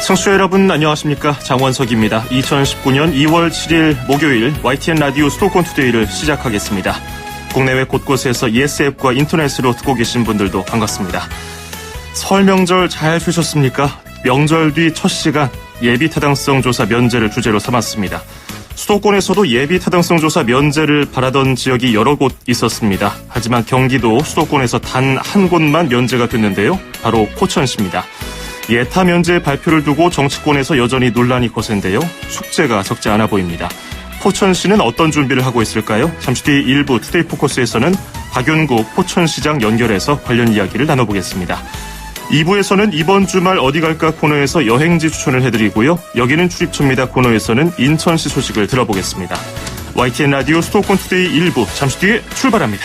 청취자 여러분 안녕하십니까. 장원석입니다. 2019년 2월 7일 목요일 YTN 라디오 수도권 투데이를 시작하겠습니다. 국내외 곳곳에서 ESF과 인터넷으로 듣고 계신 분들도 반갑습니다. 설 명절 잘 쉬셨습니까? 명절 뒤 첫 시간 예비 타당성 조사 면제를 주제로 삼았습니다. 수도권에서도 예비 타당성 조사 면제를 바라던 지역이 여러 곳 있었습니다. 하지만 경기도 수도권에서 단 한 곳만 면제가 됐는데요. 바로 포천시입니다. 예타 면제 발표를 두고 정치권에서 여전히 논란이 거센데요. 숙제가 적지 않아 보입니다. 포천시는 어떤 준비를 하고 있을까요? 잠시 뒤 일부 투데이 포커스에서는 박윤국 포천시장 연결해서 관련 이야기를 나눠보겠습니다. 2부에서는 이번 주말 어디 갈까 코너에서 여행지 추천을 해드리고요. 여기는 출입처입니다 코너에서는 인천시 소식을 들어보겠습니다. YTN 라디오 수도권 투데이 1부 잠시 뒤에 출발합니다.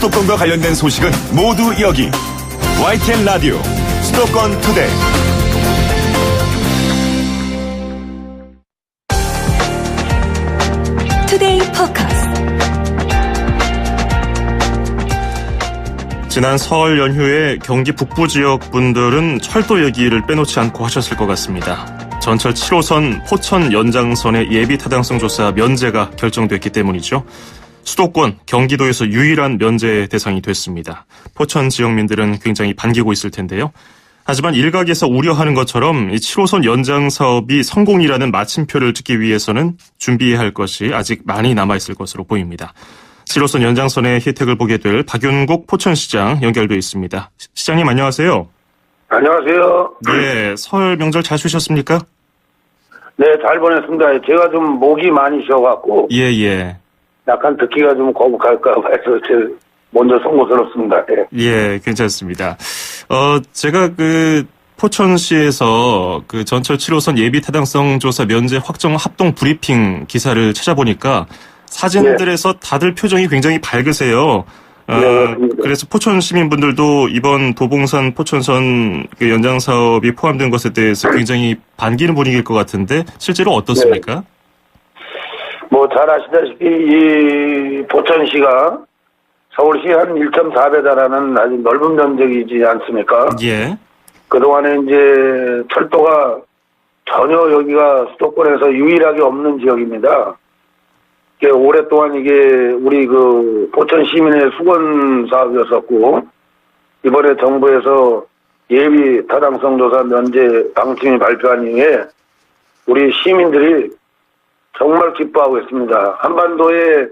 수도권과 관련된 소식은 모두 여기 YTN 라디오 수도권 투데이. 투데이 포커스. 지난 설 연휴에 경기 북부 지역 분들은 철도 얘기를 빼놓지 않고 하셨을 것 같습니다. 전철 7호선 포천 연장선의 예비 타당성 조사 면제가 결정됐기 때문이죠. 수도권, 경기도에서 유일한 면제 대상이 됐습니다. 포천 지역민들은 굉장히 반기고 있을 텐데요. 하지만 일각에서 우려하는 것처럼 이 7호선 연장 사업이 성공이라는 마침표를 찍기 위해서는 준비해야 할 것이 아직 많이 남아있을 것으로 보입니다. 7호선 연장선의 혜택을 보게 될 박윤국 포천시장 연결돼 있습니다. 시장님 안녕하세요. 안녕하세요. 네, 설 명절 잘 쉬셨습니까? 네, 잘 보냈습니다. 제가 좀 목이 많이 쉬어갖고 예. 약간 듣기가 좀 거북할까 해서 먼저 송구스럽습니다. 네. 예, 괜찮습니다. 제가 포천시에서 전철 7호선 예비 타당성 조사 면제 확정 합동 브리핑 기사를 찾아보니까 사진들에서 다들 표정이 굉장히 밝으세요. 네, 그래서 포천 시민분들도 이번 도봉산 포천선 연장 사업이 포함된 것에 대해서 굉장히 반기는 분위기일 것 같은데 실제로 어떻습니까? 네. 잘 아시다시피 이 포천시가 서울시 한 1.4배 달하는 아주 넓은 면적이지 않습니까? 예. 그동안에 이제 철도가 전혀 여기가 수도권에서 유일하게 없는 지역입니다. 오랫동안 이게 우리 포천 시민의 수건 사업이었었고, 이번에 정부에서 예비 타당성 조사 면제 방침이 발표한 이후에 우리 시민들이 정말 기뻐하고 있습니다. 한반도에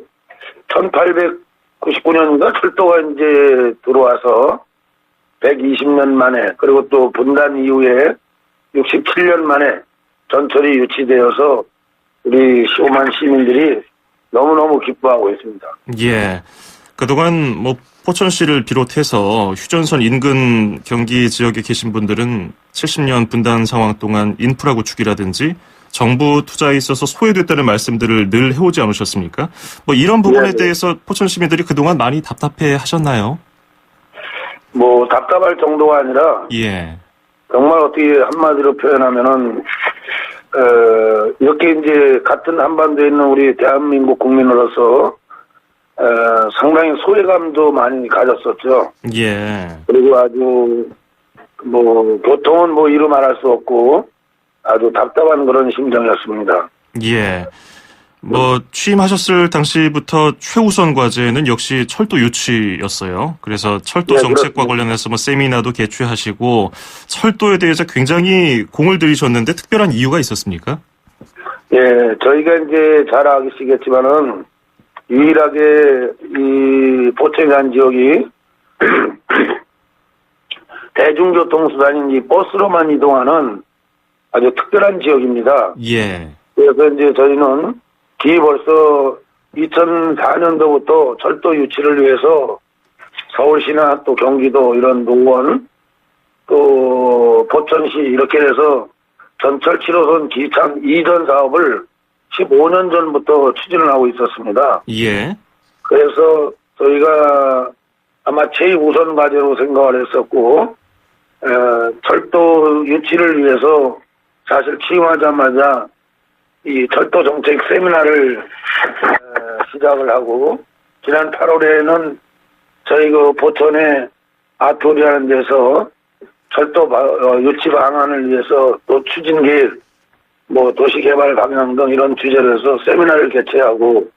1899년인가 철도가 이제 들어와서 120년 만에, 그리고 또 분단 이후에 67년 만에 전철이 유치되어서 우리 15만 시민들이 너무너무 기뻐하고 있습니다. 예. 그동안 포천시를 비롯해서 휴전선 인근 경기 지역에 계신 분들은 70년 분단 상황 동안 인프라 구축이라든지 정부 투자에 있어서 소외됐다는 말씀들을 늘 해오지 않으셨습니까? 이런 부분에 대해서 포천 시민들이 그동안 많이 답답해 하셨나요? 답답할 정도가 아니라, 정말 어떻게 한마디로 표현하면은, 이렇게 이제 같은 한반도에 있는 우리 대한민국 국민으로서, 상당히 소외감도 많이 가졌었죠. 그리고 아주, 보통은 이루 말할 수 없고, 아주 답답한 그런 심정이었습니다. 취임하셨을 당시부터 최우선 과제는 역시 철도 유치였어요. 그래서 철도 정책과 관련해서 세미나도 개최하시고 철도에 대해서 굉장히 공을 들이셨는데 특별한 이유가 있었습니까? 예, 저희가 이제 잘 아시겠지만은 유일하게 이 포천이라는 지역이 대중교통수단인 이 버스로만 이동하는 아주 특별한 지역입니다. 그래서 이제 저희는 벌써 2004년도부터 철도 유치를 위해서 서울시나 또 경기도 이런 노원 또 포천시 이렇게 해서 전철 7호선 기창 이전 사업을 15년 전부터 추진을 하고 있었습니다. 예. 그래서 저희가 아마 최우선 과제로 생각을 했었고, 철도 유치를 위해서 사실 취임하자마자 이 철도 정책 세미나를 시작을 하고, 지난 8월에는 저희 그 포천의 아토리라는 데서 철도 유치 방안을 위해서 또 추진계획, 뭐 도시개발 방향 등 이런 주제로 해서 세미나를 개최하고,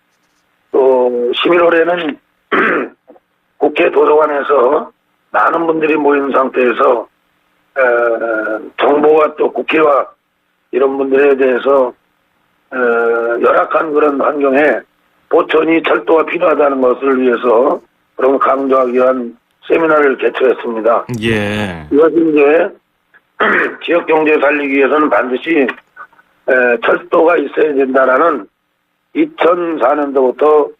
또 11월에는 국회 도서관에서 많은 분들이 모인 상태에서 정부와 또 국회와 이런 분들에 대해서 열악한 그런 환경에 포천이 철도가 필요하다는 것을 위해서 그런 강조하기 위한 세미나를 개최했습니다. 예. 이것이 이제 지역 경제 살리기 위해서는 반드시 철도가 있어야 된다라는 2004년도부터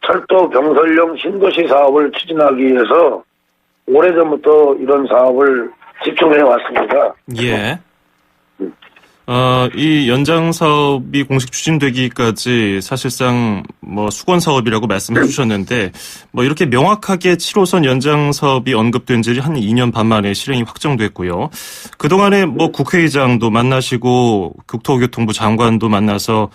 철도 병설용 신도시 사업을 추진하기 위해서 오래전부터 이런 사업을 집중해 왔습니다. 예. 이 연장 사업이 공식 추진되기까지 사실상 뭐 수건 사업이라고 말씀해 주셨는데, 뭐 이렇게 명확하게 7호선 연장 사업이 언급된 지 한 2년 반 만에 실행이 확정됐고요. 그동안에 뭐 국회의장도 만나시고 국토교통부 장관도 만나서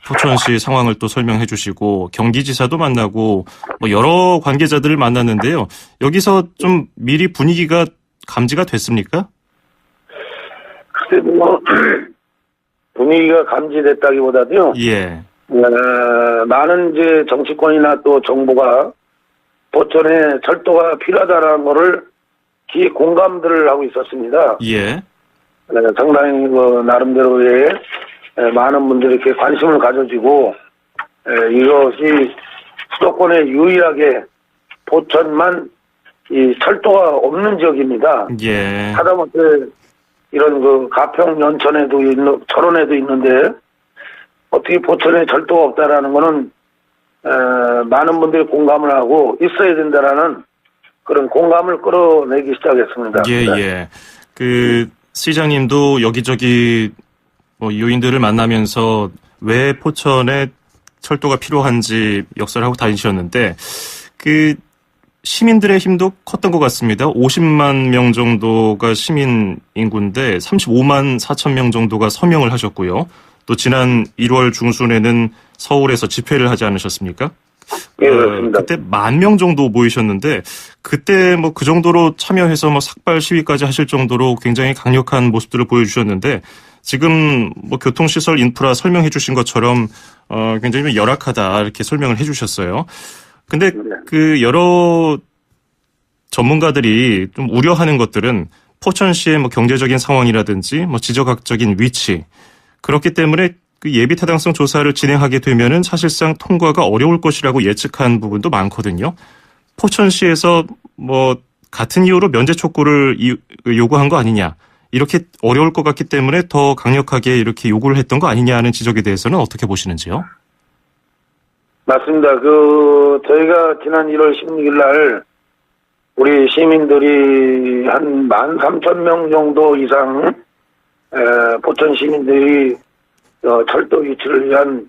포천시 상황을 또 설명해 주시고 경기지사도 만나고 뭐 여러 관계자들을 만났는데요. 여기서 좀 미리 분위기가 감지가 됐습니까? 글쎄 뭐 분위기가 감지됐다기보다도요. 예. 많은 이제 정치권이나 또 정부가 포천에 철도가 필요하다라는 거를 기 공감들을 하고 있었습니다. 예. 상당히 그 나름대로의 많은 분들이 이렇게 관심을 가져지고, 이것이 수도권에 유일하게 포천만 이 철도가 없는 지역입니다. 예. 하다못해 이런 그 가평 연천에도 철원에도 있는데 어떻게 포천에 철도가 없다라는 거는 많은 분들이 공감을 하고 있어야 된다라는 그런 공감을 끌어내기 시작했습니다. 예, 예. 그 시장님도 여기저기 뭐 요인들을 만나면서 왜 포천에 철도가 필요한지 역설을 하고 다니셨는데, 그 시민들의 힘도 컸던 것 같습니다. 50만 명 정도가 시민 인구인데 35만 4천 명 정도가 서명을 하셨고요. 또 지난 1월 중순에는 서울에서 집회를 하지 않으셨습니까? 예, 그렇습니다. 그때 10,000명 정도 모이셨는데, 그때 뭐 그 정도로 참여해서 뭐 삭발 시위까지 하실 정도로 굉장히 강력한 모습들을 보여주셨는데, 지금 뭐 교통시설 인프라 설명해 주신 것처럼 굉장히 열악하다 이렇게 설명을 해 주셨어요. 근데 그 여러 전문가들이 좀 우려하는 것들은 포천시의 뭐 경제적인 상황이라든지 뭐 지정학적인 위치, 그렇기 때문에 그 예비 타당성 조사를 진행하게 되면은 사실상 통과가 어려울 것이라고 예측한 부분도 많거든요. 포천시에서 뭐 같은 이유로 면제 촉구를 요구한 거 아니냐, 이렇게 어려울 것 같기 때문에 더 강력하게 이렇게 요구를 했던 거 아니냐는 지적에 대해서는 어떻게 보시는지요? 맞습니다. 저희가 지난 1월 16일 날 우리 시민들이 한 13,000명 정도 이상 포천 시민들이 철도 유치를 위한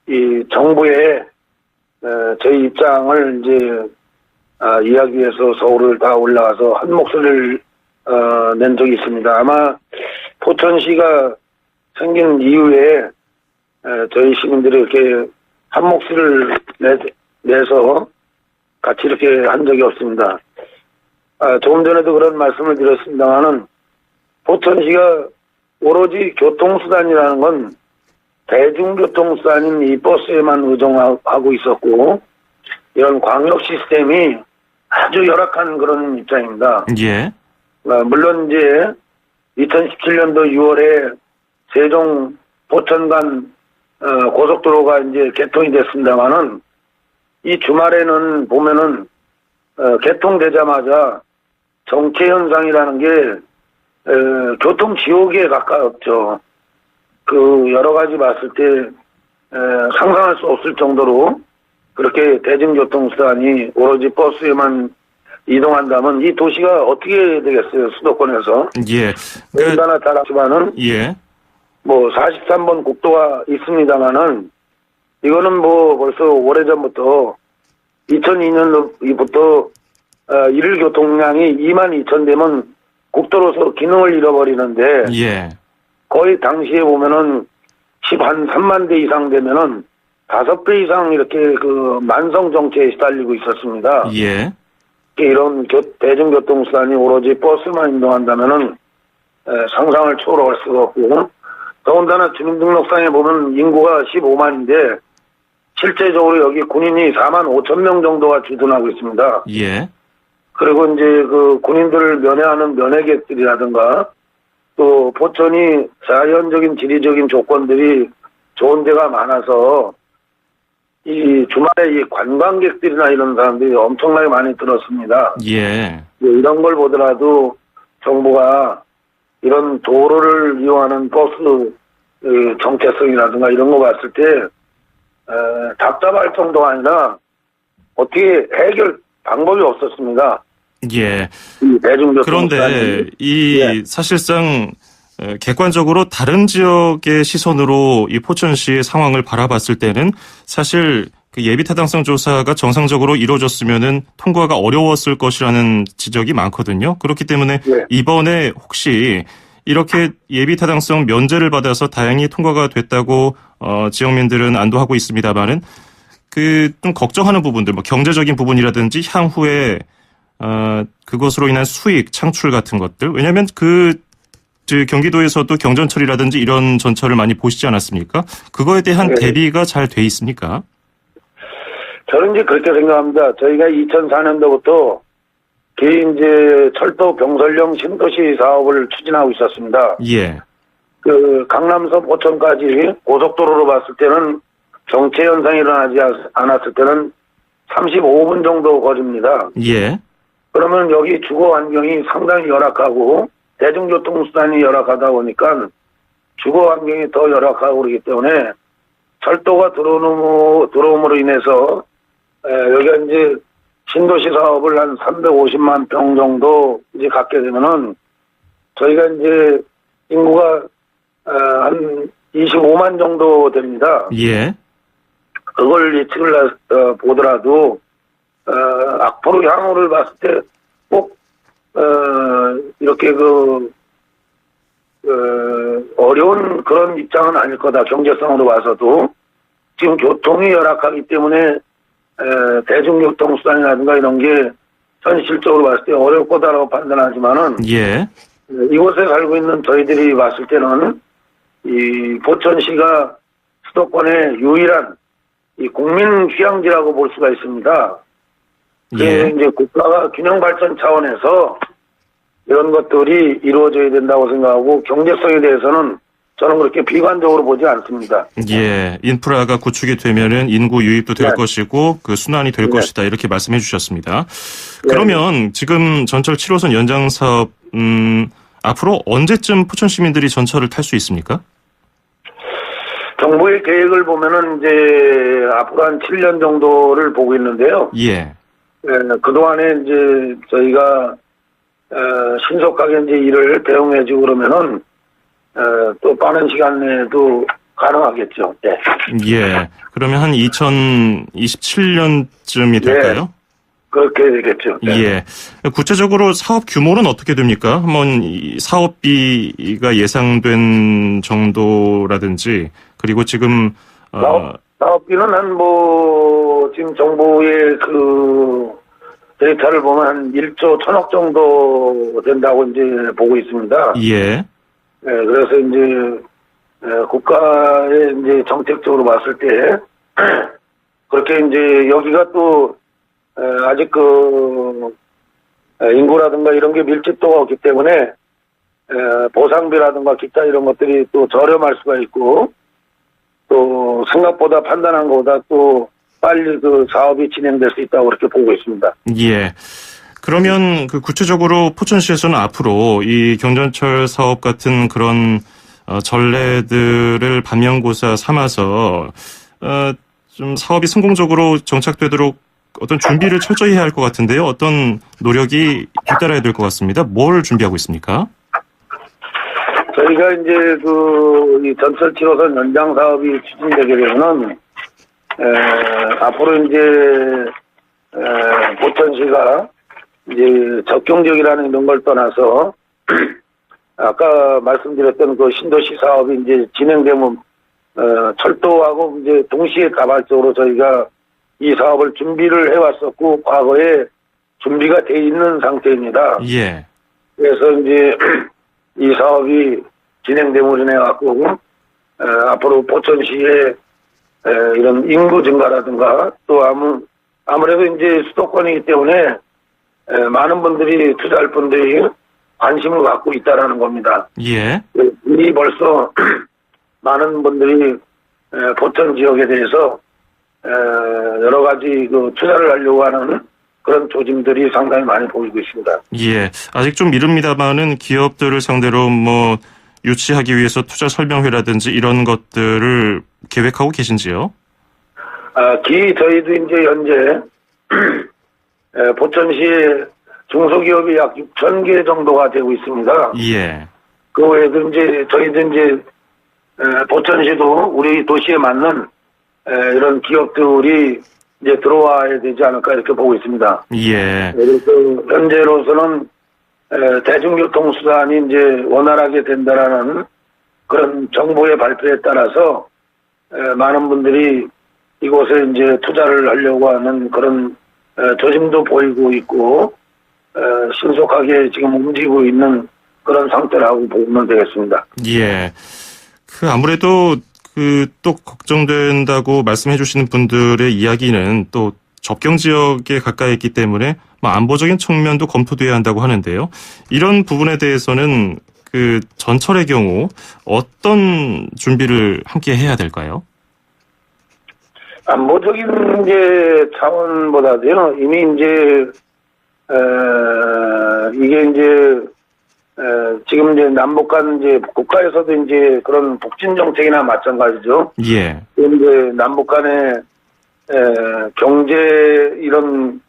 이 정부의 저희 입장을 이제 이야기 위해서 서울을 다 올라가서 한 목소리를 낸 적이 있습니다. 아마 포천시가 생긴 이후에 저희 시민들이 이렇게 한 목소리를 내서 같이 이렇게 한 적이 없습니다. 조금 전에도 그런 말씀을 드렸습니다만은 포천시가 오로지 교통수단이라는 건 대중교통수단인 이 버스에만 의존하고 있었고, 이런 광역 시스템이 아주 열악한 그런 입장입니다. 예. 물론 이제 2017년도 6월에 세종 포천 간 고속도로가 이제 개통이 됐습니다만은, 이 주말에는 보면은 개통되자마자 정체 현상이라는 게 교통 지옥에 가까웠죠. 그 여러 가지 봤을 때 상상할 수 없을 정도로 그렇게 대중교통수단이 오로지 버스에만 이동한다면 이 도시가 어떻게 되겠어요, 수도권에서. 예. 얼마나 잘 알지만은 예. 뭐 43번 국도가 있습니다만은 이거는 뭐 벌써 오래전부터 2002년부터 일일 교통량이 2만 2천 되면 국도로서 기능을 잃어버리는데 예. 거의 당시에 보면은 3만 대 이상 되면은 5배 이상 이렇게 그 만성 정체에 시달리고 있었습니다. 예. 이런 대중교통수단이 오로지 버스만 이동한다면은 상상을 초월할 수가 없고, 더군다나 주민등록상에 보면 인구가 15만인데 실제적으로 여기 군인이 4만 5천 명 정도가 주둔하고 있습니다. 예. 그리고 이제 그 군인들을 면회하는 면회객들이라든가 또 포천이 자연적인 지리적인 조건들이 좋은 데가 많아서 이 주말에 이 관광객들이나 이런 사람들이 엄청나게 많이 들었습니다. 예. 이런 걸 보더라도 정부가 이런 도로를 이용하는 버스 정체성이라든가 이런 거 봤을 때 답답할 정도가 아니라 어떻게 해결 방법이 없었습니다. 예. 대중교통 그런데 이 예. 사실상 객관적으로 다른 지역의 시선으로 이 포천시의 상황을 바라봤을 때는 사실 그 예비 타당성 조사가 정상적으로 이루어졌으면은 통과가 어려웠을 것이라는 지적이 많거든요. 그렇기 때문에 예. 이번에 혹시 이렇게 예비 타당성 면제를 받아서 다행히 통과가 됐다고 지역민들은 안도하고 있습니다만은 그 좀 걱정하는 부분들, 뭐 경제적인 부분이라든지 향후에 그것으로 인한 수익 창출 같은 것들. 왜냐하면 경기도에서도 경전철이라든지 이런 전철을 많이 보시지 않았습니까? 그거에 대한 네. 대비가 잘 돼 있습니까? 저는 이제 그렇게 생각합니다. 저희가 2004년도부터 이제 철도 병설령 신도시 사업을 추진하고 있었습니다. 예. 그 강남서 포천까지 고속도로로 봤을 때는 정체 현상이 일어나지 않았을 때는 35분 정도 거리입니다. 예. 그러면 여기 주거 환경이 상당히 열악하고 대중교통수단이 열악하다 보니까 주거 환경이 더 열악하고 그러기 때문에 철도가 들어옴으로 인해서 여기가 이제 신도시 사업을 한 350만 평 정도 이제 갖게 되면은 저희가 이제 인구가 한 25만 정도 됩니다. 예. 그걸 예측을 보더라도 앞으로 향후를 봤을 때 꼭 이렇게 어려운 그런 입장은 아닐 거다. 경제성으로 봐서도 지금 교통이 열악하기 때문에 대중교통수단이라든가 이런 게 현실적으로 봤을 때 어려울 거다라고 판단하지만은 예. 이곳에 살고 있는 저희들이 봤을 때는 이 포천시가 수도권의 유일한 이 국민 휴양지라고 볼 수가 있습니다. 예. 이제 국가가 균형 발전 차원에서 이런 것들이 이루어져야 된다고 생각하고 경제성에 대해서는 저는 그렇게 비관적으로 보지 않습니다. 예. 인프라가 구축이 되면은 인구 유입도 될 네. 것이고 그 순환이 될 네. 것이다. 이렇게 말씀해 주셨습니다. 네. 그러면 지금 전철 7호선 연장 사업 앞으로 언제쯤 포천 시민들이 전철을 탈 수 있습니까? 정부의 계획을 보면은 이제 앞으로 한 7년 정도를 보고 있는데요. 예. 그동안에 이제 저희가 신속하게 이제 일을 대응해주고 그러면은 또 빠른 시간 내에도 가능하겠죠. 네. 예. 그러면 한 2027년쯤이 될까요? 그렇게 되겠죠. 네. 예. 구체적으로 사업 규모는 어떻게 됩니까? 한번 이 사업비가 예상된 정도라든지 그리고 지금 사업비는 지금 정부의 그 데이터를 보면 한 1조 1천억 정도 된다고 이제 보고 있습니다. 예. 그래서 이제 국가의 이제 정책적으로 봤을 때 그렇게 이제 여기가 또 아직 인구라든가 이런 게 밀집도가 없기 때문에 보상비라든가 기타 이런 것들이 또 저렴할 수가 있고 또 생각보다 판단한 것보다 또 빨리 그 사업이 진행될 수 있다고 그렇게 보고 있습니다. 예. 그러면 그 구체적으로 포천시에서는 앞으로 이 경전철 사업 같은 그런 전례들을 반면교사 삼아서 좀 사업이 성공적으로 정착되도록 어떤 준비를 철저히 해야 할 것 같은데요. 어떤 노력이 뒤따라야 될 것 같습니다. 뭘 준비하고 있습니까? 저희가 이제 이 전철 7호선 연장 사업이 추진되게 되면은 앞으로 이제 포천시가 이제 적경지역이라는 이런 걸 떠나서 아까 말씀드렸던 그 신도시 사업이 이제 진행되면 철도하고 이제 동시에 다발적으로 저희가 이 사업을 준비를 해왔었고 과거에 준비가 돼 있는 상태입니다. 예. 그래서 이제 이 사업이 진행됨으로 인해 갖고 앞으로 포천시의 이런 인구 증가라든가 또 아무래도 이제 수도권이기 때문에 많은 분들이 투자할 분들이 관심을 갖고 있다라는 겁니다. 예. 이미 벌써 많은 분들이 포천 지역에 대해서 여러 가지 그 투자를 하려고 하는 그런 조짐들이 상당히 많이 보이고 있습니다. 예. 아직 좀 이릅니다만은 기업들을 상대로 뭐 유치하기 위해서 투자 설명회라든지 이런 것들을 계획하고 계신지요? 저희도 이제 현재 포천시에 중소기업이 약 6,000개 정도가 되고 있습니다. 예. 그 외에도 이제 저희도 이제 포천시도 우리 도시에 맞는 이런 기업들이 이제 들어와야 되지 않을까 이렇게 보고 있습니다. 예. 그래서 현재로서는 대중교통 수단이 이제 원활하게 된다라는 그런 정부의 발표에 따라서 많은 분들이 이곳에 이제 투자를 하려고 하는 그런 조짐도 보이고 있고 신속하게 지금 움직이고 있는 그런 상태라고 보면 되겠습니다. 예. 아무래도 또 걱정된다고 말씀해 주시는 분들의 이야기는 또 접경 지역에 가까이 있기 때문에 안보적인 측면도 검토돼야 한다고 하는데요. 이런 부분에 대해서는 전철의 경우 어떤 준비를 함께 해야 될까요? 안보적인 이제 차원보다도요, 이미 이제, 이게 이제, 지금 이제 남북 간 이제 국가에서도 이제 그런 북진 정책이나 마찬가지죠. 예. 이제 남북 간의 경제 이런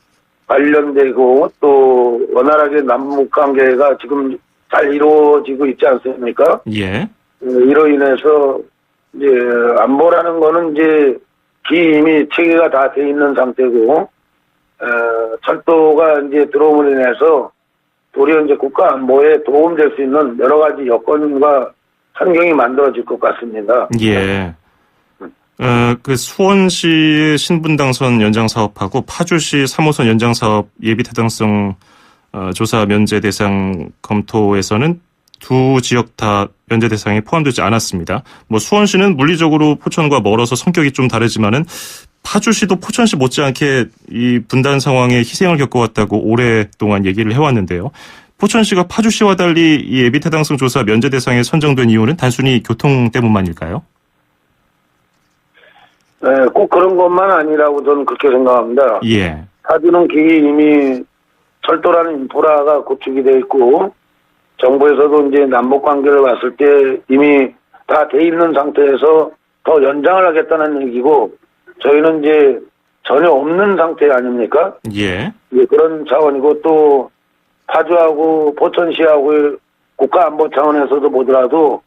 관련되고 또 원활하게 남북 관계가 지금 잘 이루어지고 있지 않습니까? 예. 이로 인해서 이제 안보라는 거는 이제 이미 체계가 다 돼 있는 상태고, 철도가 이제 들어옴으로 인해서 도리어 이제 국가 안보에 도움될 수 있는 여러 가지 여건과 환경이 만들어질 것 같습니다. 예. 수원시의 신분당선 연장 사업하고 파주시 3호선 연장 사업 예비 타당성 조사 면제 대상 검토에서는 두 지역 다 면제 대상에 포함되지 않았습니다. 수원시는 물리적으로 포천과 멀어서 성격이 좀 다르지만은 파주시도 포천시 못지않게 이 분단 상황에 희생을 겪어왔다고 오랫동안 얘기를 해왔는데요. 포천시가 파주시와 달리 이 예비 타당성 조사 면제 대상에 선정된 이유는 단순히 교통 때문만일까요? 네, 꼭 그런 것만 아니라고 저는 그렇게 생각합니다. 예. 파주는 이미 철도라는 인프라가 구축이 돼 있고, 정부에서도 이제 남북 관계를 봤을 때 이미 다 돼 있는 상태에서 더 연장을 하겠다는 얘기고, 저희는 이제 전혀 없는 상태 아닙니까? 예. 그런 차원이고, 또 파주하고 포천시하고 국가 안보 차원에서도 보더라도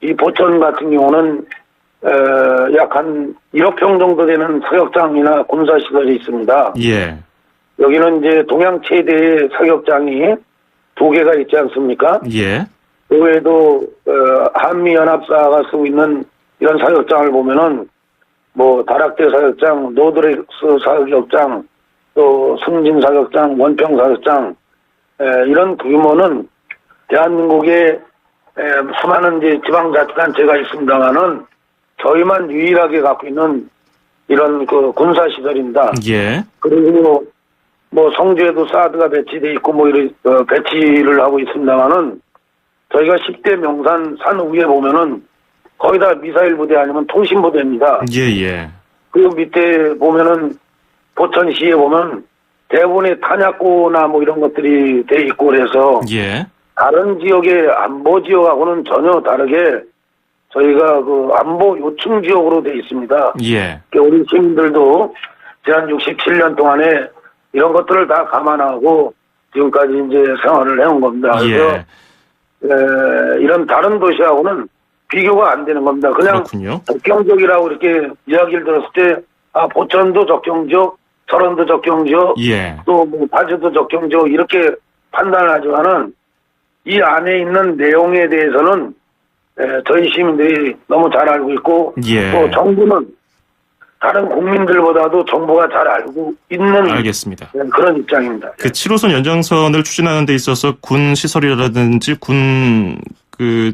이 포천 같은 경우는 약 한 1억 평 정도 되는 사격장이나 군사시설이 있습니다. 예. 여기는 이제 동양 최대의 사격장이 2개가 있지 않습니까? 예. 그 외에도 한미연합사가 쓰고 있는 이런 사격장을 보면은 다락대 사격장, 노드렉스 사격장, 또 승진 사격장, 원평 사격장 이런 규모는 대한민국에 수많은 이제 지방자치단체가 있습니다만은 저희만 유일하게 갖고 있는 이런 군사시설입니다. 예. 그리고 성주에도 사드가 배치돼 있고 이런 배치를 하고 있습니다만은 저희가 10대 명산 산 위에 보면은 거의 다 미사일 부대 아니면 통신 부대입니다. 예. 그 밑에 보면은 포천시에 보면 대부분의 탄약고나 이런 것들이 돼 있고 그래서 예. 다른 지역의 안보 지역하고는 전혀 다르게 저희가 안보 요충 지역으로 돼 있습니다. 예. 우리 시민들도 지난 67년 동안에 이런 것들을 다 감안하고 지금까지 이제 생활을 해온 겁니다. 그래서 이런 다른 도시하고는 비교가 안 되는 겁니다. 그냥 그렇군요. 적경지역이라고 이렇게 이야기를 들었을 때 포천도 적경지역, 철원도 적경지역, 예. 또 뭐 파주도 적경지역 이렇게 판단을 하지만은 이 안에 있는 내용에 대해서는 저희 시민들이 너무 잘 알고 있고 예. 또 정부는 다른 국민들보다도 정부가 잘 알고 있는 알겠습니다. 그런 입장입니다. 그 7호선 연장선을 추진하는 데 있어서 군 시설이라든지 군 그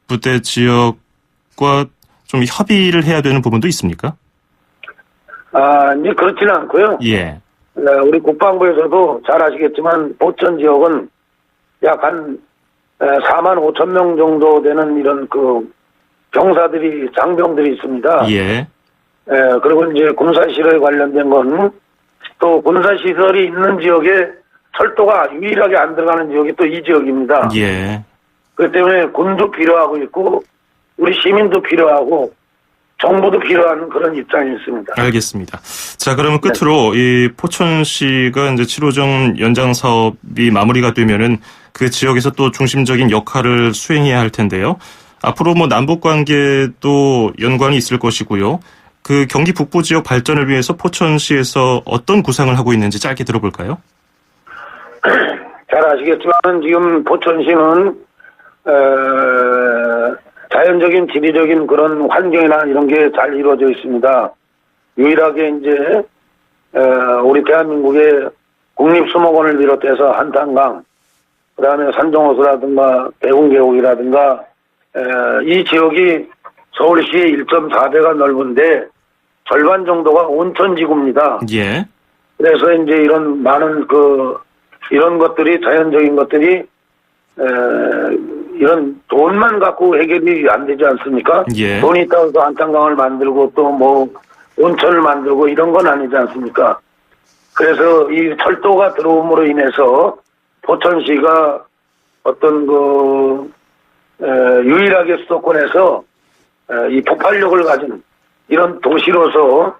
부대 지역과 좀 협의를 해야 되는 부분도 있습니까? 이제 그렇지는 않고요. 예. 우리 국방부에서도 잘 아시겠지만 포천 지역은 약 한 4만 5천 명 정도 되는 이런 그 병사들이 장병들이 있습니다. 예. 그리고 이제 군사시설에 관련된 건 또 군사시설이 있는 지역에 철도가 유일하게 안 들어가는 지역이 또 이 지역입니다. 예. 그렇기 때문에 군도 필요하고 있고 우리 시민도 필요하고 정부도 필요한 그런 입장이 있습니다. 알겠습니다. 자, 그러면 끝으로 이 포천시가 이제 7호선 연장 사업이 마무리가 되면은 그 지역에서 또 중심적인 역할을 수행해야 할 텐데요. 앞으로 뭐 남북 관계도 연관이 있을 것이고요. 그 경기 북부 지역 발전을 위해서 포천시에서 어떤 구상을 하고 있는지 짧게 들어볼까요? 잘 아시겠지만 지금 포천시는 자연적인 지리적인 그런 환경이나 이런 게 잘 이루어져 있습니다. 유일하게 이제 우리 대한민국의 국립수목원을 비롯해서 한탄강, 그다음에 산정호수라든가 대웅계곡이라든가 이 지역이 서울시의 1.4배가 넓은데 절반 정도가 온천지구입니다. 예. 그래서 이제 이런 많은 이런 것들이 자연적인 것들이 이런 돈만 갖고 해결이 안 되지 않습니까? 예. 돈이 있다고 해서 한탄강을 만들고 또 뭐 온천을 만들고 이런 건 아니지 않습니까? 그래서 이 철도가 들어옴으로 인해서 포천시가 어떤 유일하게 수도권에서 이 폭발력을 가진 이런 도시로서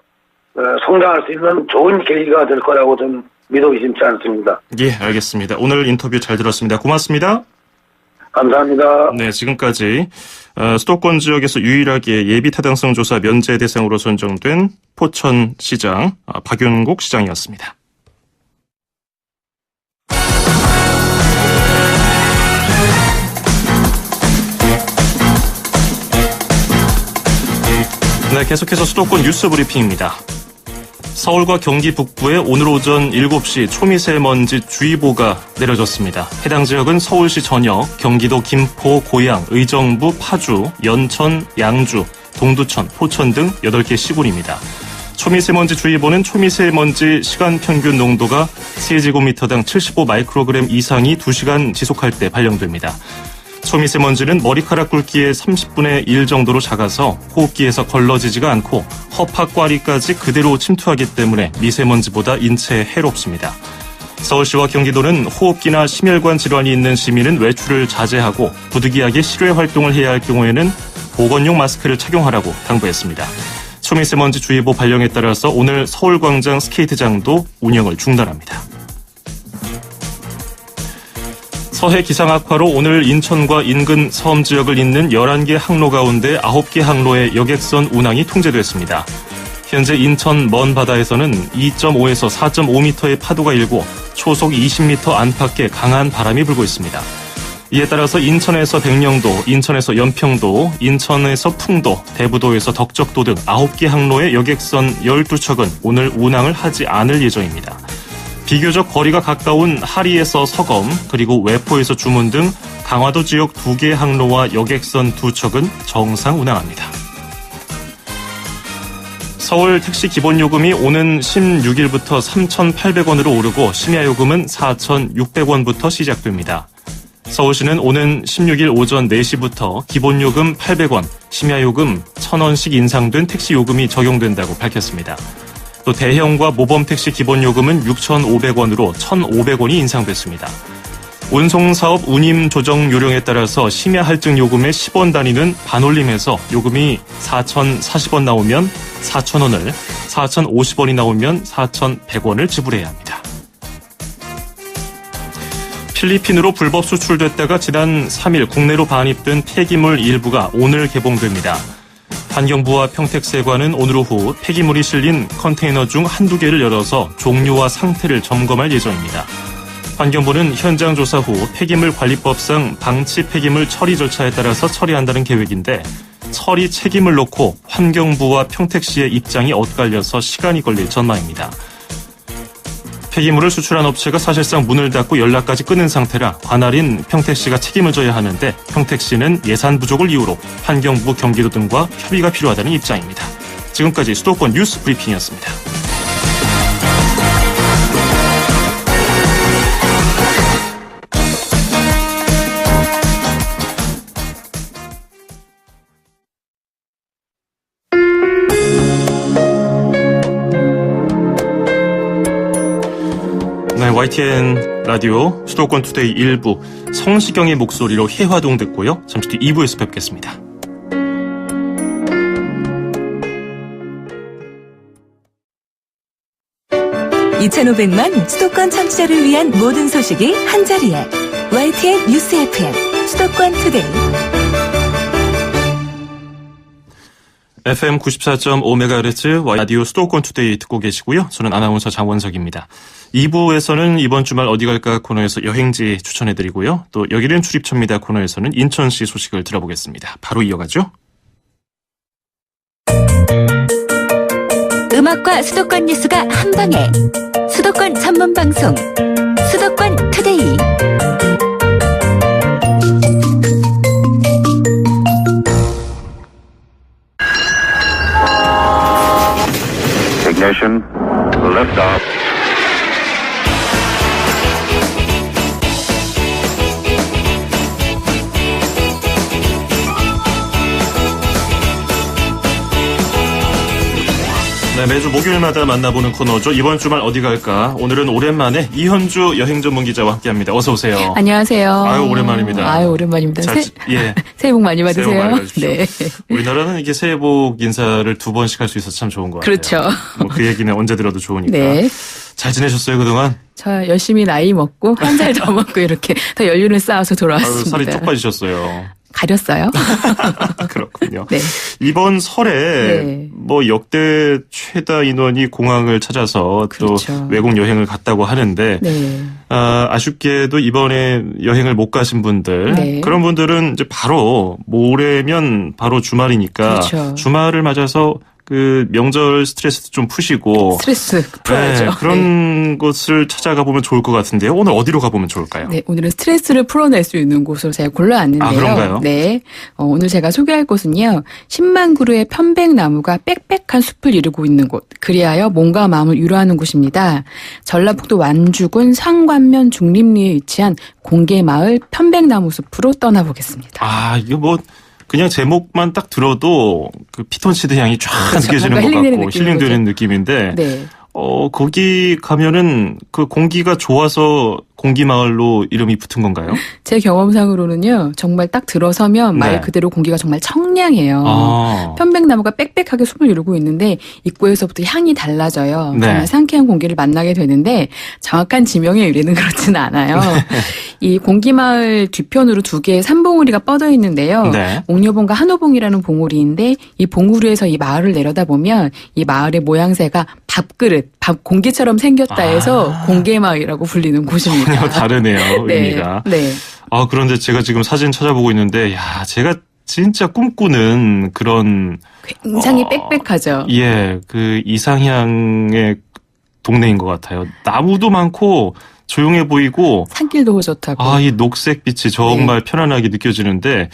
성장할 수 있는 좋은 계기가 될 거라고 저는 믿어 의심치 않습니다. 예, 알겠습니다. 오늘 인터뷰 잘 들었습니다. 고맙습니다. 감사합니다. 네, 지금까지 수도권 지역에서 유일하게 예비 타당성 조사 면제 대상으로 선정된 포천시장 박윤국 시장이었습니다. 네, 계속해서 수도권 뉴스 브리핑입니다. 서울과 경기 북부에 오늘 오전 7시 초미세먼지 주의보가 내려졌습니다. 해당 지역은 서울시 전역, 경기도 김포, 고양, 의정부, 파주, 연천, 양주, 동두천, 포천 등 8개 시군입니다. 초미세먼지 주의보는 초미세먼지 시간 평균 농도가 세제곱미터당 75 마이크로그램 이상이 2시간 지속할 때 발령됩니다. 초미세먼지는 머리카락 굵기의 30분의 1 정도로 작아서 호흡기에서 걸러지지가 않고 허파과리까지 그대로 침투하기 때문에 미세먼지보다 인체에 해롭습니다. 서울시와 경기도는 호흡기나 심혈관 질환이 있는 시민은 외출을 자제하고 부득이하게 실외 활동을 해야 할 경우에는 보건용 마스크를 착용하라고 당부했습니다. 초미세먼지 주의보 발령에 따라서 오늘 서울광장 스케이트장도 운영을 중단합니다. 서해 기상 악화로 오늘 인천과 인근 섬 지역을 잇는 11개 항로 가운데 9개 항로의 여객선 운항이 통제됐습니다. 현재 인천 먼 바다에서는 2.5에서 4.5m의 파도가 일고 초속 20m 안팎의 강한 바람이 불고 있습니다. 이에 따라서 인천에서 백령도, 인천에서 연평도, 인천에서 풍도, 대부도에서 덕적도 등 9개 항로의 여객선 12척은 오늘 운항을 하지 않을 예정입니다. 비교적 거리가 가까운 하리에서 서검, 그리고 외포에서 주문 등 강화도 지역 2개 항로와 여객선 2척은 정상 운항합니다. 서울 택시 기본요금이 오는 16일부터 3,800원으로 오르고 심야요금은 4,600원부터 시작됩니다. 서울시는 오는 16일 오전 4시부터 기본요금 800원, 심야요금 1,000원씩 인상된 택시요금이 적용된다고 밝혔습니다. 또 대형과 모범택시 기본요금은 6,500원으로 1,500원이 인상됐습니다. 운송사업 운임 조정 요령에 따라서 심야 할증 요금의 10원 단위는 반올림해서 요금이 4,040원 나오면 4,000원을, 4,050원이 나오면 4,100원을 지불해야 합니다. 필리핀으로 불법 수출됐다가 지난 3일 국내로 반입된 폐기물 일부가 오늘 개봉됩니다. 환경부와 평택세관은 오늘 오후 폐기물이 실린 컨테이너 중 한두 개를 열어서 종류와 상태를 점검할 예정입니다. 환경부는 현장 조사 후 폐기물관리법상 방치 폐기물 처리 절차에 따라서 처리한다는 계획인데 처리 책임을 놓고 환경부와 평택시의 입장이 엇갈려서 시간이 걸릴 전망입니다. 폐기물을 수출한 업체가 사실상 문을 닫고 연락까지 끊은 상태라 관할인 평택시가 책임을 져야 하는데 평택시는 예산 부족을 이유로 환경부, 경기도 등과 협의가 필요하다는 입장입니다. 지금까지 수도권 뉴스 브리핑이었습니다. YTN 라디오 수도권 투데이 1부 성시경의 목소리로 해화동 듣고요. 잠시 뒤 2부에서 뵙겠습니다. (2500만) 수도권 청취자를 위한 모든 소식이 한자리에 YTN 뉴스 FM 수도권 투데이. FM 94.5MHz 라디오 수도권 투데이 듣고 계시고요. 저는 아나운서 장원석입니다. 2부에서는 이번 주말 어디 갈까 코너에서 여행지 추천해드리고요. 또 여기는 출입처입니다 코너에서는 인천시 소식을 들어보겠습니다. 바로 이어가죠. 음악과 수도권 뉴스가 한방에 수도권 전문 방송 수도권 투데이. Ignition, lift off. 네, 매주 목요일마다 만나보는 코너죠. 이번 주말 어디 갈까? 오늘은 오랜만에 이현주 여행 전문 기자와 함께합니다. 어서 오세요. 안녕하세요. 아유, 오랜만입니다. 아유, 오랜만입니다. 예. 새해 복 많이 받으세요. 새해 복 많이 받으십시오. 네. 우리나라는 이게 새해 복 인사를 2번씩 할 수 있어서 참 좋은 것 같아요. 그렇죠. 뭐 그 얘기는 언제 들어도 좋으니까. 네. 잘 지내셨어요, 그동안? 저 열심히 나이 먹고 한 살 더 먹고 이렇게 더 연륜을 쌓아서 돌아왔습니다. 아유, 살이 쪽 빠지셨어요. 가렸어요? 그렇군요. 네. 이번 설에 네. 뭐 역대 최다 인원이 공항을 찾아서 그렇죠. 또 외국 여행을 갔다고 하는데 네. 아쉽게도 이번에 여행을 못 가신 분들 네. 그런 분들은 이제 바로 모레면 바로 주말이니까 그렇죠. 주말을 맞아서 그 명절 스트레스도 좀 푸시고 스트레스 풀어야죠. 네, 그런 곳을 찾아가 보면 좋을 것 같은데요. 오늘 어디로 가보면 좋을까요? 네, 오늘은 스트레스를 풀어낼 수 있는 곳으로 제가 골라왔는데요. 아, 그런가요? 네, 오늘 제가 소개할 곳은요. 10만 그루의 편백나무가 빽빽한 숲을 이루고 있는 곳. 그리하여 몸과 마음을 위로하는 곳입니다. 전라북도 완주군 상관면 중림리에 위치한 공개마을 편백나무 숲으로 떠나보겠습니다. 아, 이거 뭐 그냥 제목만 딱 들어도 그 피톤치드 향이 쫙 그렇죠. 느껴지는 것 힐링되는 같고 느낌인 힐링되는 느낌인데 네. 거기 가면은 그 공기가 좋아서 공기마을로 이름이 붙은 건가요? 제 경험상으로는요. 정말 딱 들어서면 말 네. 그대로 공기가 정말 청량해요. 아. 편백나무가 빽빽하게 숲을 이루고 있는데 입구에서부터 향이 달라져요. 네. 정말 상쾌한 공기를 만나게 되는데 정확한 지명에 의뢰는 그렇지는 않아요. 이 공기마을 뒤편으로 두 개의 산봉우리가 뻗어 있는데요. 네. 옥녀봉과 한호봉이라는 봉우리인데 이 봉우리에서 이 마을을 내려다보면 이 마을의 모양새가 밥그릇, 밥 공기처럼 생겼다 해서 공개마을이라고 불리는 곳입니다. 전혀 다르네요, 의미가. 네. 아, 그런데 제가 지금 사진 찾아보고 있는데 야, 제가 진짜 꿈꾸는 그런 굉장히 빽빽하죠. 예, 그 이상향의 동네인 것 같아요. 나무도 많고 조용해 보이고 산길도 좋다고. 아, 이 녹색빛이 정말 편안하게 느껴지는데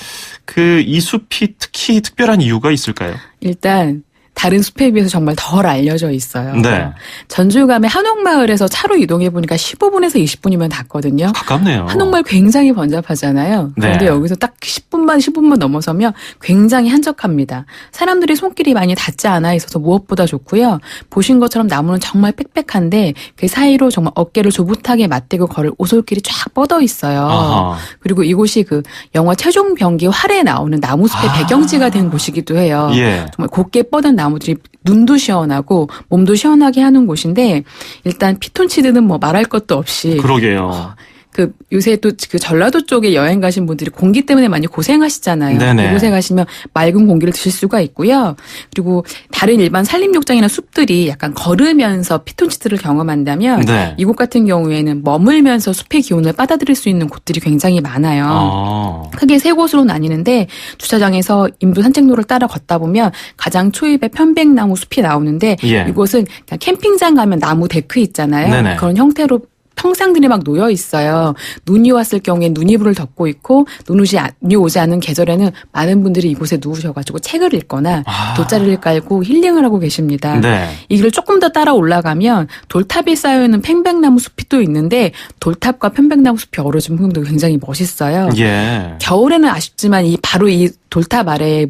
그 이 숲이 특히 특별한 이유가 있을까요? 일단 다른 숲에 비해서 정말 덜 알려져 있어요. 네. 전주감의 한옥마을에서 차로 이동해 보니까 15분에서 20분이면 닿거든요. 가깝네요. 한옥마을 굉장히 번잡하잖아요. 그런데 네. 여기서 딱 15분 넘어서면 굉장히 한적합니다. 사람들이 손길이 많이 닿지 않아 있어서 무엇보다 좋고요. 보신 것처럼 나무는 정말 빽빽한데 그 사이로 정말 어깨를 조붓하게 맞대고 걸을 오솔길이 쫙 뻗어 있어요. 아하. 그리고 이곳이 그 영화 최종병기 활에 나오는 나무숲의 배경지가 된 곳이기도 해요. 예. 정말 곱게 뻗은 나무들이 눈도 시원하고 몸도 시원하게 하는 곳인데 일단 피톤치드는 뭐 말할 것도 없이 그러게요. 그 요새 또 그 전라도 쪽에 여행 가신 분들이 공기 때문에 많이 고생하시잖아요. 네네. 이곳에 가시면 맑은 공기를 드실 수가 있고요. 그리고 다른 일반 산림욕장이나 숲들이 약간 걸으면서 피톤치드를 경험한다면 네. 이곳 같은 경우에는 머물면서 숲의 기온을 받아들일 수 있는 곳들이 굉장히 많아요. 크게 세 곳으로 나뉘는데 주차장에서 인도 산책로를 따라 걷다 보면 가장 초입에 편백나무 숲이 나오는데 예. 이곳은 그냥 캠핑장 가면 나무 데크 있잖아요. 네네. 그런 형태로 평상들이 막 놓여 있어요. 눈이 왔을 경우에 눈이불을 덮고 있고 눈이 오지 않은 계절에는 많은 분들이 이곳에 누우셔가지고 책을 읽거나 돗자리를 깔고 힐링을 하고 계십니다. 네. 이 길을 조금 더 따라 올라가면 돌탑이 쌓여있는 편백나무 숲이 또 있는데 돌탑과 편백나무 숲이 어우러진 풍경도 굉장히 멋있어요. 예. 겨울에는 아쉽지만 바로 이 돌탑 아래에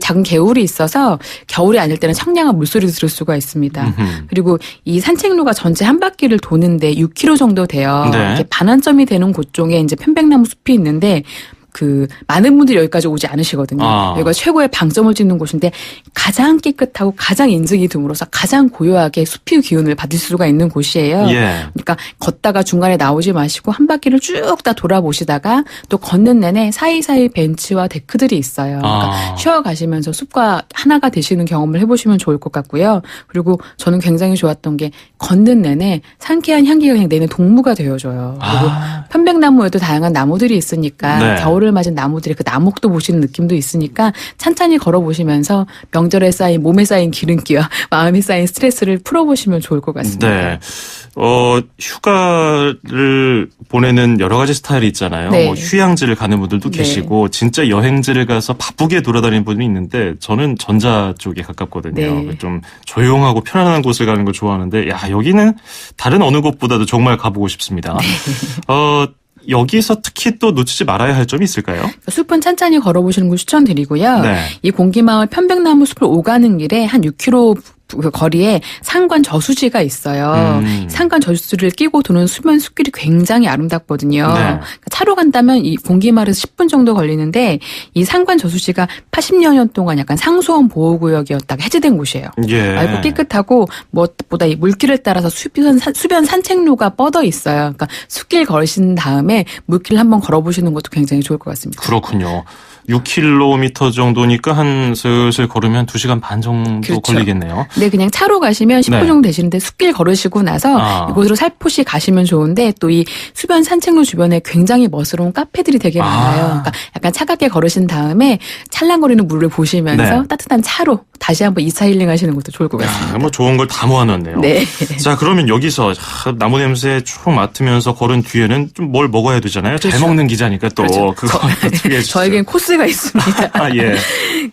작은 개울이 있어서 겨울이 아닐 때는 청량한 물소리를 들을 수가 있습니다. 그리고 이 산책로가 전체 한 바퀴를 도는데 6km 정도 돼요. 네. 이렇게 반환점이 되는 곳 쪽에 이제 편백나무 숲이 있는데 많은 분들이 여기까지 오지 않으시거든요. 여기가 최고의 방점을 찍는 곳인데 가장 깨끗하고 가장 인증이 드물어서 가장 고요하게 숲의 기운을 받을 수가 있는 곳이에요. 예. 그러니까 걷다가 중간에 나오지 마시고 한 바퀴를 쭉 다 돌아보시다가 또 걷는 내내 사이사이 벤치와 데크들이 있어요. 그러니까 쉬어가시면서 숲과 하나가 되시는 경험을 해보시면 좋을 것 같고요. 그리고 저는 굉장히 좋았던 게 걷는 내내 상쾌한 향기가 그냥 내는 동무가 되어줘요. 그리고 편백나무에도 다양한 나무들이 있으니까 네. 겨울을 맞은 나무들의 그 나목도 보시는 느낌도 있으니까 찬찬히 걸어보시면서 명절에 쌓인 몸에 쌓인 기름기와 마음에 쌓인 스트레스를 풀어보시면 좋을 것 같습니다. 네. 휴가를 보내는 여러 가지 스타일이 있잖아요. 네. 뭐 휴양지를 가는 분들도 네. 계시고 진짜 여행지를 가서 바쁘게 돌아다니는 분이 있는데 저는 전자 쪽에 가깝거든요. 네. 좀 조용하고 편안한 곳을 가는 걸 좋아하는데 여기는 다른 어느 곳보다도 정말 가보고 싶습니다. 여기서 특히 또 놓치지 말아야 할 점이 있을까요? 숲은 찬찬히 걸어보시는 걸 추천드리고요. 네. 이 공기마을 편백나무 숲을 오가는 길에 한 6km 그 거리에 상관 저수지가 있어요. 상관 저수지를 끼고 도는 수면 숲길이 굉장히 아름답거든요. 네. 그러니까 차로 간다면 이 공기마을에서 10분 정도 걸리는데 이 상관 저수지가 80여 년 동안 약간 상수원 보호구역이었다가 해제된 곳이에요. 예. 맑고 깨끗하고 무엇보다 이 물길을 따라서 수변 산책로가 뻗어 있어요. 그러니까 숲길 걸으신 다음에 물길 한번 걸어보시는 것도 굉장히 좋을 것 같습니다. 그렇군요. 6km 정도니까 한 슬슬 걸으면 2시간 반 정도 그렇죠. 걸리겠네요. 네, 그냥 차로 가시면 10분 네. 정도 되시는데 숲길 걸으시고 나서 이곳으로 살포시 가시면 좋은데 또 이 수변 산책로 주변에 굉장히 멋스러운 카페들이 되게 많아요. 그러니까 약간 차갑게 걸으신 다음에 찰랑거리는 물을 보시면서 네. 따뜻한 차로 다시 한번 2차 힐링 하시는 것도 좋을 것 같습니다. 뭐 좋은 걸 다 모아놨네요. 네. 자, 그러면 여기서 나무 냄새 쭉 맡으면서 걸은 뒤에는 좀 뭘 먹어야 되잖아요. 잘 그렇죠. 먹는 기자니까 또 그거 소개해 주시죠. 저에겐 코스가 있습니다. 예.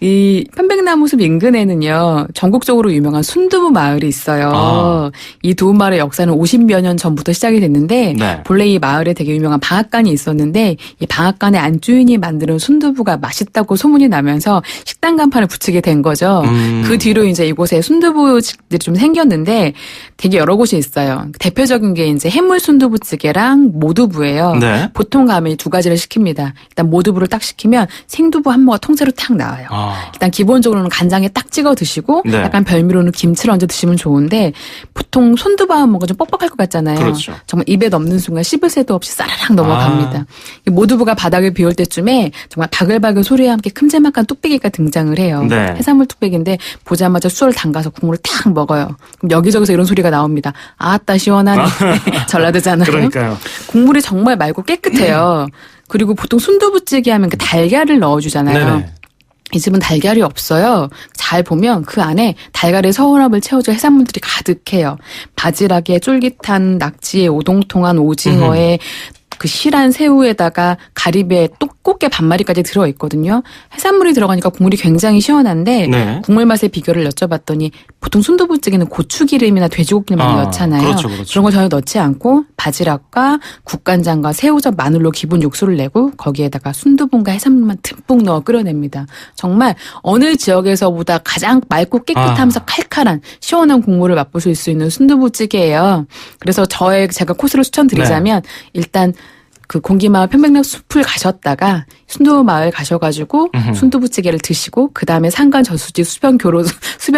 이 편백나무 숲 인근에는요, 전국적으로 유명한 순두부 마을이 있어요. 이 두부 마을의 역사는 50여 년 전부터 시작이 됐는데, 네. 본래 이 마을에 되게 유명한 방앗간이 있었는데, 이 방앗간의 안주인이 만드는 순두부가 맛있다고 소문이 나면서 식당 간판을 붙이게 된 거죠. 그 뒤로 이제 이곳에 순두부집들이 좀 생겼는데, 되게 여러 곳이 있어요. 대표적인 게 이제 해물 순두부찌개랑 모두부예요. 네. 보통 가면 두 가지를 시킵니다. 일단 모두부를 딱 시키면 생두부 한 모가 통째로 탁 나와요. 일단 기본적으로는 간장에 딱 찍어 드시고 네. 약간 별미로는 김치를 얹어 드시면 좋은데 보통 손두부 한 모가 좀 뻑뻑할 것 같잖아요. 그렇죠. 정말 입에 넣는 순간 씹을 새도 없이 싸라락 넘어갑니다. 이 모두부가 바닥을 비울 때쯤에 정말 바글바글 소리와 함께 큼지막한 뚝배기가 등장을 해요. 네. 해산물 뚝배기인데 보자마자 수저를 담가서 국물을 탁 먹어요. 그럼 여기저기서 이런 소리가 나옵니다. 아따 시원하네. 전라도잖아요. 그러니까요. 국물이 정말 맑고 깨끗해요. 그리고 보통 순두부찌개 하면 그 달걀을 넣어주잖아요. 네네. 이 집은 달걀이 없어요. 잘 보면 그 안에 달걀의 서운함을 채워줄 해산물들이 가득해요. 바지락에 쫄깃한 낙지에 오동통한 오징어에 그 실한 새우에다가 가리비에 꽃게 반마리까지 들어있거든요. 해산물이 들어가니까 국물이 굉장히 시원한데 네. 국물 맛의 비결을 여쭤봤더니 보통 순두부찌개는 고추기름이나 돼지고기를 많이 넣잖아요. 그렇죠. 그런 거 전혀 넣지 않고 바지락과 국간장과 새우젓, 마늘로 기본 육수를 내고 거기에다가 순두부과 해산물만 듬뿍 넣어 끓여냅니다. 정말 어느 지역에서보다 가장 맑고 깨끗하면서 칼칼한 시원한 국물을 맛보실 수 있는 순두부찌개예요. 그래서 제가 코스를 추천드리자면 일단 그 공기마을 편백나무 숲을 가셨다가 순두부마을 가셔가지고 순두부찌개를 드시고 그 다음에 산간 저수지 수변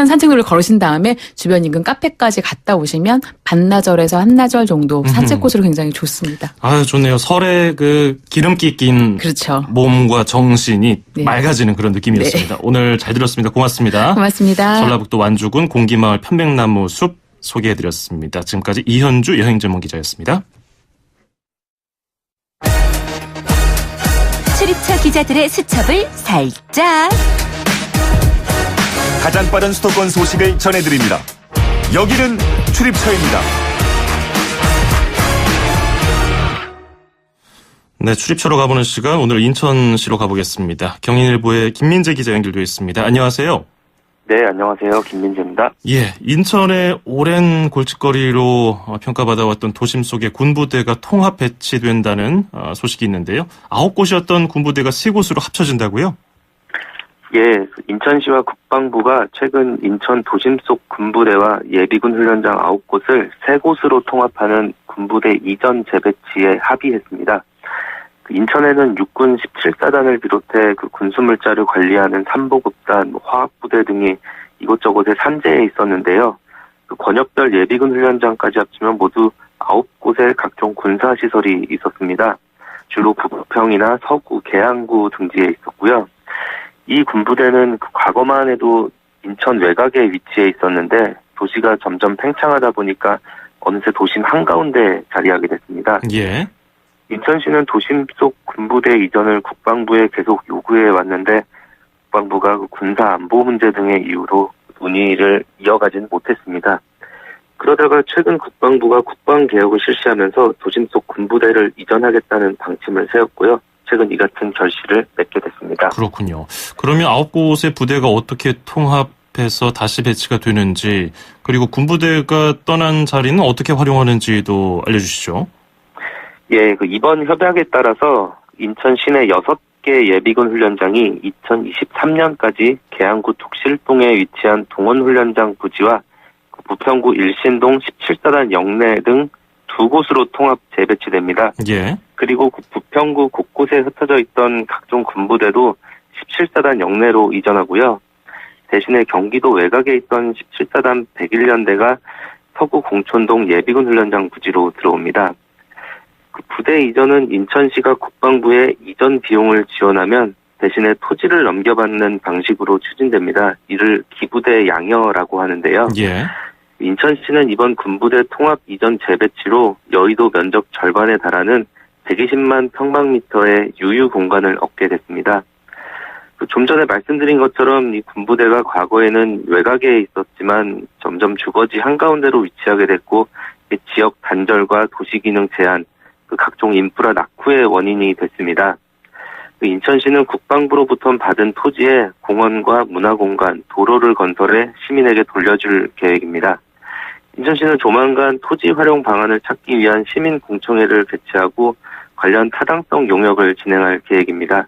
산책로를 걸으신 다음에 주변 인근 카페까지 갔다 오시면 반나절에서 한나절 정도 산책 코스로 굉장히 좋습니다. 아유, 좋네요. 설에 그 기름기 낀 그렇죠. 몸과 정신이 네. 맑아지는 그런 느낌이었습니다. 네. 오늘 잘 들었습니다. 고맙습니다. 고맙습니다. 전라북도 완주군 공기마을 편백나무 숲 소개해드렸습니다. 지금까지 이현주 여행전문기자였습니다. 출입처 기자들의 수첩을 살짝. 가장 빠른 수도권 소식을 전해드립니다. 여기는 출입처입니다. 네, 출입처로 가보는 시간, 오늘 인천시로 가보겠습니다. 경인일보의 김민재 기자 연결되어 있습니다. 안녕하세요. 네, 안녕하세요. 김민재입니다. 예, 인천의 오랜 골칫거리로 평가받아왔던 도심 속에 군부대가 통합 배치된다는 소식이 있는데요. 9곳이었던 군부대가 3곳으로 합쳐진다고요? 예, 인천시와 국방부가 최근 인천 도심 속 군부대와 예비군 훈련장 9곳을 3곳으로 통합하는 군부대 이전 재배치에 합의했습니다. 인천에는 육군 17사단을 비롯해 그 군수물자를 관리하는 삼보급단, 화학부대 등이 이곳저곳에 산재해 있었는데요. 그 권역별 예비군 훈련장까지 합치면 모두 9곳의 각종 군사시설이 있었습니다. 주로 부평이나 서구, 계양구 등지에 있었고요. 이 군부대는 그 과거만 해도 인천 외곽에 위치해 있었는데 도시가 점점 팽창하다 보니까 어느새 도심 한가운데 자리하게 됐습니다. 예. 인천시는 도심 속 군부대 이전을 국방부에 계속 요구해 왔는데 국방부가 군사 안보 문제 등의 이유로 논의를 이어가지는 못했습니다. 그러다가 최근 국방부가 국방개혁을 실시하면서 도심 속 군부대를 이전하겠다는 방침을 세웠고요. 최근 이 같은 결실을 맺게 됐습니다. 그렇군요. 그러면 9곳의 부대가 어떻게 통합해서 다시 배치가 되는지, 그리고 군부대가 떠난 자리는 어떻게 활용하는지도 알려주시죠. 예, 이번 협약에 따라서 인천 시내 6개 예비군 훈련장이 2023년까지 계양구 독실동에 위치한 동원훈련장 부지와 부평구 일신동 17사단 영내 등 2곳으로 통합 재배치됩니다. 예. 그리고 부평구 곳곳에 흩어져 있던 각종 군부대도 17사단 영내로 이전하고요. 대신에 경기도 외곽에 있던 17사단 101년대가 서구 공촌동 예비군 훈련장 부지로 들어옵니다. 그 부대 이전은 인천시가 국방부에 이전 비용을 지원하면 대신에 토지를 넘겨받는 방식으로 추진됩니다. 이를 기부대 양여라고 하는데요. 예. 인천시는 이번 군부대 통합 이전 재배치로 여의도 면적 절반에 달하는 120만 평방미터의 유유 공간을 얻게 됐습니다. 좀 전에 말씀드린 것처럼 이 군부대가 과거에는 외곽에 있었지만 점점 주거지 한가운데로 위치하게 됐고 지역 단절과 도시기능 제한, 각종 인프라 낙후의 원인이 됐습니다. 인천시는 국방부로부터 받은 토지에 공원과 문화공간, 도로를 건설해 시민에게 돌려줄 계획입니다. 인천시는 조만간 토지 활용 방안을 찾기 위한 시민 공청회를 개최하고 관련 타당성 용역을 진행할 계획입니다.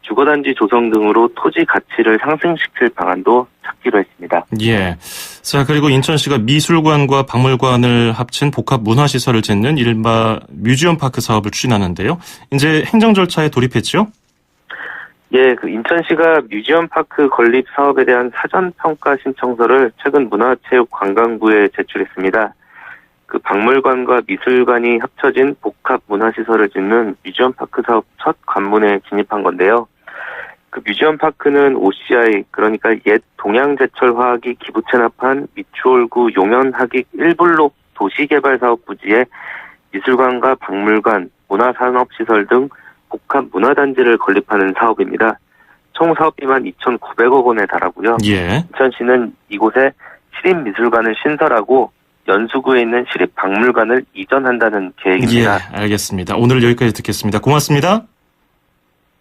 주거단지 조성 등으로 토지 가치를 상승시킬 방안도 찾기로 했습니다. 예. 자, 그리고 인천시가 미술관과 박물관을 합친 복합 문화시설을 짓는 이른바 뮤지엄 파크 사업을 추진하는데요. 이제 행정 절차에 돌입했죠? 예, 인천시가 뮤지엄 파크 건립 사업에 대한 사전 평가 신청서를 최근 문화체육관광부에 제출했습니다. 박물관과 미술관이 합쳐진 복합 문화시설을 짓는 뮤지엄 파크 사업 첫 관문에 진입한 건데요. 뮤지엄 파크는 OCI, 그러니까 옛 동양제철화학이 기부 체납한 미추홀구 용현하객 1블록 도시개발사업 부지에 미술관과 박물관, 문화산업시설 등 복합 문화단지를 건립하는 사업입니다. 총 사업비만 2,900억 원에 달하고요. 예. 인천시는 이곳에 시립미술관을 신설하고 연수구에 있는 시립박물관을 이전한다는 계획입니다. 예, 알겠습니다. 오늘 여기까지 듣겠습니다. 고맙습니다.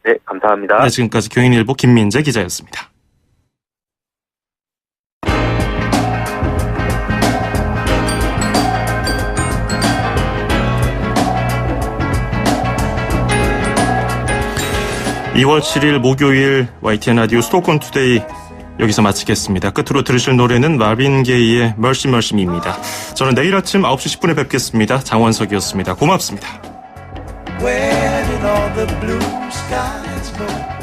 네, 감사합니다. 네, 지금까지 경인일보 김민재 기자였습니다. (2월 7일) 목요일 YTN 라디오 수도권 투데이 여기서 마치겠습니다. 끝으로 들으실 노래는 마빈 게이의 Mercy Mercy Me입니다. 저는 내일 아침 9시 10분에 뵙겠습니다. 장원석이었습니다. 고맙습니다. all the blue skies go